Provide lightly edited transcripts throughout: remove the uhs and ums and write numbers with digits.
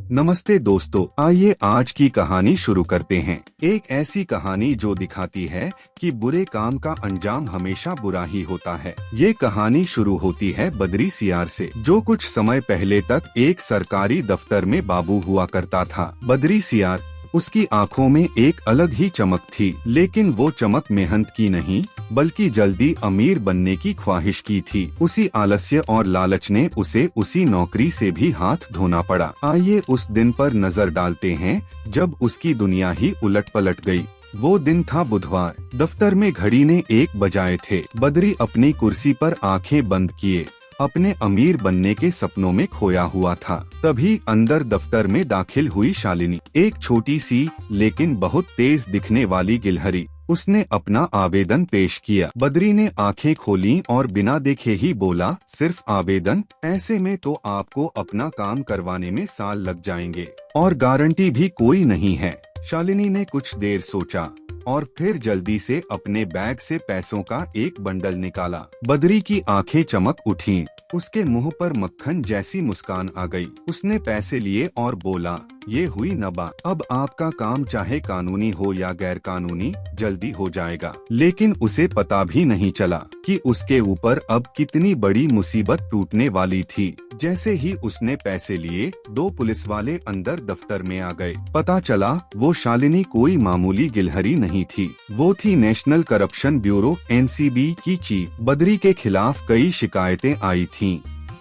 नमस्ते दोस्तों, आइए आज की कहानी शुरू करते हैं। एक ऐसी कहानी जो दिखाती है कि बुरे काम का अंजाम हमेशा बुरा ही होता है। ये कहानी शुरू होती है बद्री सियार से, जो कुछ समय पहले तक एक सरकारी दफ्तर में बाबू हुआ करता था। बद्री सियार, उसकी आंखों में एक अलग ही चमक थी, लेकिन वो चमक मेहनत की नहीं बल्कि जल्दी अमीर बनने की ख्वाहिश की थी। उसी आलस्य और लालच ने उसे उसी नौकरी से भी हाथ धोना पड़ा। आइए उस दिन पर नजर डालते हैं जब उसकी दुनिया ही उलट पलट गई। वो दिन था बुधवार। दफ्तर में घड़ी ने 1 बजाए थे। बद्री अपनी कुर्सी पर आंखें बंद किए अपने अमीर बनने के सपनों में खोया हुआ था। तभी अंदर दफ्तर में दाखिल हुई शालिनी, एक छोटी सी लेकिन बहुत तेज दिखने वाली गिलहरी। उसने अपना आवेदन पेश किया। बद्री ने आंखें खोली और बिना देखे ही बोला, सिर्फ आवेदन? ऐसे में तो आपको अपना काम करवाने में साल लग जाएंगे और गारंटी भी कोई नहीं है। शालिनी ने कुछ देर सोचा और फिर जल्दी से अपने बैग से पैसों का एक बंडल निकाला। बद्री की आंखें चमक उठीं। उसके मुंह पर मक्खन जैसी मुस्कान आ गई। उसने पैसे लिए और बोला, ये हुई न बात। अब आपका काम चाहे कानूनी हो या गैर कानूनी, जल्दी हो जाएगा। लेकिन उसे पता भी नहीं चला कि उसके ऊपर अब कितनी बड़ी मुसीबत टूटने वाली थी। जैसे ही उसने पैसे लिए, 2 पुलिस वाले अंदर दफ्तर में आ गए। पता चला वो शालिनी कोई मामूली गिलहरी नहीं थी। वो थी नेशनल करप्शन ब्यूरो (NCB) की चीफ। बद्री के खिलाफ कई शिकायतें आई थीं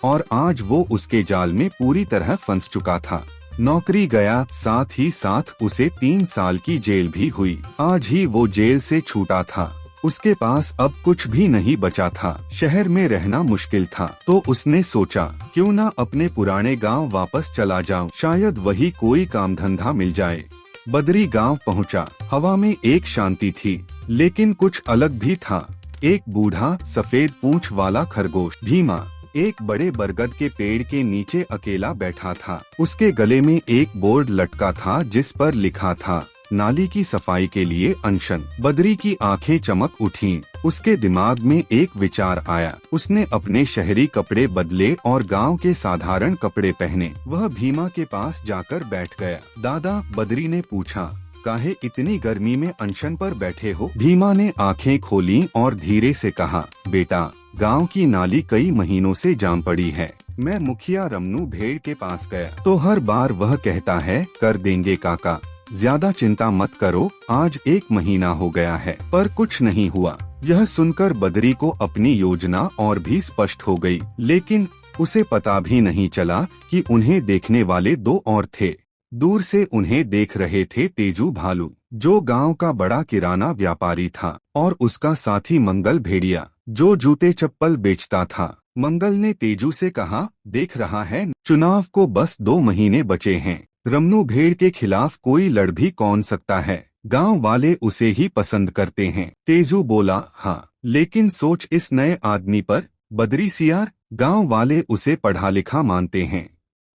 और आज वो उसके जाल में पूरी तरह फंस चुका था। नौकरी गया, साथ ही साथ उसे 3 साल की जेल भी हुई। आज ही वो जेल से छूटा था। उसके पास अब कुछ भी नहीं बचा था। शहर में रहना मुश्किल था, तो उसने सोचा, क्यों ना अपने पुराने गांव वापस चला जाऊं, शायद वही कोई काम धंधा मिल जाए। बद्री गांव पहुंचा। हवा में एक शांति थी, लेकिन कुछ अलग भी था। एक बूढ़ा सफेद पूंछ वाला खरगोश भीमा एक बड़े बरगद के पेड़ के नीचे अकेला बैठा था। उसके गले में एक बोर्ड लटका था जिस पर लिखा था, नाली की सफाई के लिए अनशन। बद्री की आंखें चमक उठीं। उसके दिमाग में एक विचार आया। उसने अपने शहरी कपड़े बदले और गांव के साधारण कपड़े पहने। वह भीमा के पास जाकर बैठ गया। दादा, बद्री ने पूछा, काहे इतनी गर्मी में अनशन पर बैठे हो? भीमा ने आंखें खोली और धीरे से कहा, बेटा, गांव की नाली कई महीनों से जाम पड़ी है। मैं मुखिया रमनू भेड़ के पास गया तो हर बार वह कहता है, कर देंगे काका, ज्यादा चिंता मत करो। आज 1 महीना हो गया है पर कुछ नहीं हुआ। यह सुनकर बद्री को अपनी योजना और भी स्पष्ट हो गई, लेकिन उसे पता भी नहीं चला कि उन्हें देखने वाले 2 और थे। दूर से उन्हें देख रहे थे तेजू भालू, जो गांव का बड़ा किराना व्यापारी था, और उसका साथी मंगल भेड़िया, जो जूते चप्पल बेचता था। मंगल ने तेजू से कहा, देख रहा है, चुनाव को बस 2 महीने बचे हैं। रमनू भेड़ के खिलाफ कोई लड़ भी कौन सकता है। गांव वाले उसे ही पसंद करते हैं। तेजू बोला, हाँ, लेकिन सोच इस नए आदमी पर, बद्री सियार। गांव वाले उसे पढ़ा लिखा मानते हैं।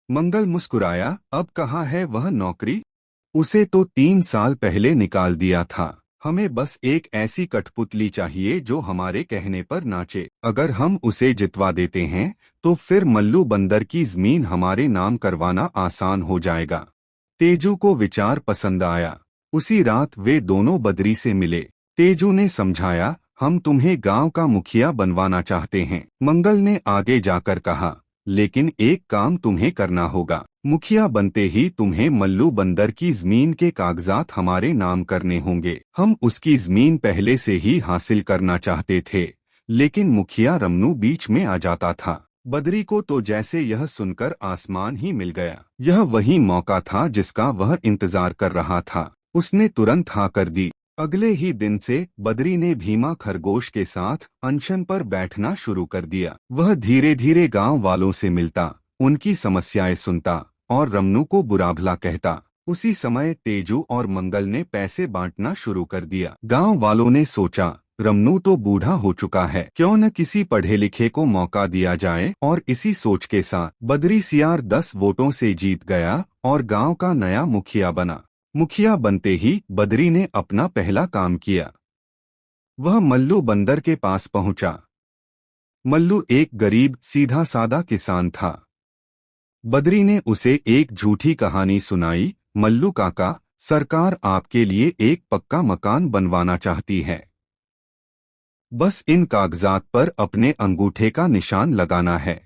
मंगल मुस्कुराया, अब कहाँ है वह नौकरी? उसे तो 3 साल पहले निकाल दिया था। हमें बस एक ऐसी कठपुतली चाहिए जो हमारे कहने पर नाचे। अगर हम उसे जितवा देते हैं तो फिर मल्लू बंदर की जमीन हमारे नाम करवाना आसान हो जाएगा। तेजू को विचार पसंद आया। उसी रात वे दोनों बद्री से मिले। तेजू ने समझाया, हम तुम्हें गांव का मुखिया बनवाना चाहते हैं। मंगल ने आगे जाकर कहा, लेकिन एक काम तुम्हें करना होगा। मुखिया बनते ही तुम्हें मल्लू बंदर की जमीन के कागजात हमारे नाम करने होंगे। हम उसकी जमीन पहले से ही हासिल करना चाहते थे, लेकिन मुखिया रमनू बीच में आ जाता था। बद्री को तो जैसे यह सुनकर आसमान ही मिल गया। यह वही मौका था जिसका वह इंतजार कर रहा था। उसने तुरंत हाँ कर दी। अगले ही दिन से बद्री ने भीमा खरगोश के साथ अनशन पर बैठना शुरू कर दिया। वह धीरे धीरे गांव वालों से मिलता, उनकी समस्याएं सुनता और रमनू को बुरा भला कहता। उसी समय तेजू और मंगल ने पैसे बांटना शुरू कर दिया। गांव वालों ने सोचा, रमनू तो बूढ़ा हो चुका है, क्यों न किसी पढ़े लिखे को मौका दिया जाए। और इसी सोच के साथ बद्री सियार 10 वोटों से जीत गया और गांव का नया मुखिया बना। मुखिया बनते ही बद्री ने अपना पहला काम किया। वह मल्लू बंदर के पास पहुंचा। मल्लू एक गरीब सीधा सादा किसान था। बद्री ने उसे एक झूठी कहानी सुनाई। मल्लू काका, सरकार आपके लिए एक पक्का मकान बनवाना चाहती है। बस इन कागजात पर अपने अंगूठे का निशान लगाना है।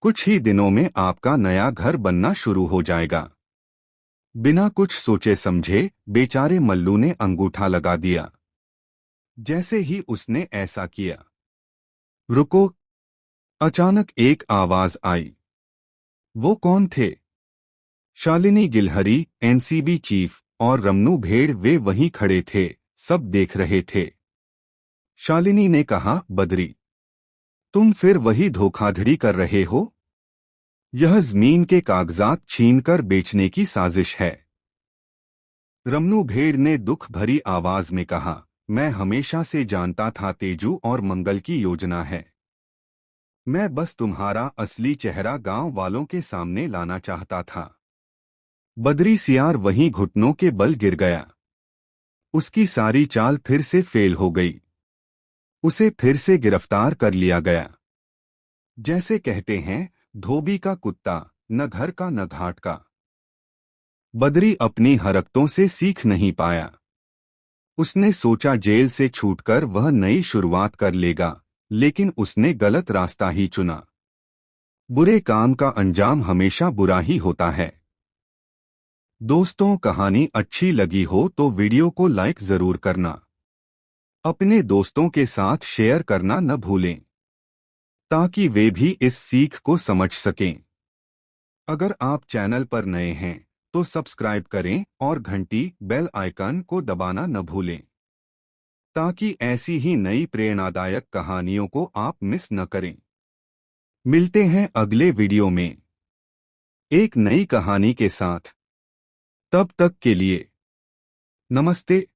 कुछ ही दिनों में आपका नया घर बनना शुरू हो जाएगा। बिना कुछ सोचे समझे बेचारे मल्लू ने अंगूठा लगा दिया। जैसे ही उसने ऐसा किया, रुको! अचानक एक आवाज आई। वो कौन थे? शालिनी गिलहरी, एनसीबी चीफ, और रमनू भेड़ वे वहीं खड़े थे, सब देख रहे थे। शालिनी ने कहा, बद्री, तुम फिर वही धोखाधड़ी कर रहे हो? यह जमीन के कागजात छीनकर बेचने की साजिश है। रमनू भेड़ ने दुख भरी आवाज में कहा, मैं हमेशा से जानता था तेजू और मंगल की योजना है। मैं बस तुम्हारा असली चेहरा गांव वालों के सामने लाना चाहता था। बद्री सियार वहीं घुटनों के बल गिर गया। उसकी सारी चाल फिर से फेल हो गई। उसे फिर से गिरफ्तार कर लिया गया। जैसे कहते हैं, धोबी का कुत्ता, न घर का न घाट का। बद्री अपनी हरकतों से सीख नहीं पाया। उसने सोचा जेल से छूटकर वह नई शुरुआत कर लेगा, लेकिन उसने गलत रास्ता ही चुना। बुरे काम का अंजाम हमेशा बुरा ही होता है। दोस्तों, कहानी अच्छी लगी हो तो वीडियो को लाइक जरूर करना। अपने दोस्तों के साथ शेयर करना न भूलें, ताकि वे भी इस सीख को समझ सकें। अगर आप चैनल पर नए हैं तो सब्सक्राइब करें और घंटी बेल आइकन को दबाना न भूलें, ताकि ऐसी ही नई प्रेरणादायक कहानियों को आप मिस न करें। मिलते हैं अगले वीडियो में एक नई कहानी के साथ। तब तक के लिए नमस्ते।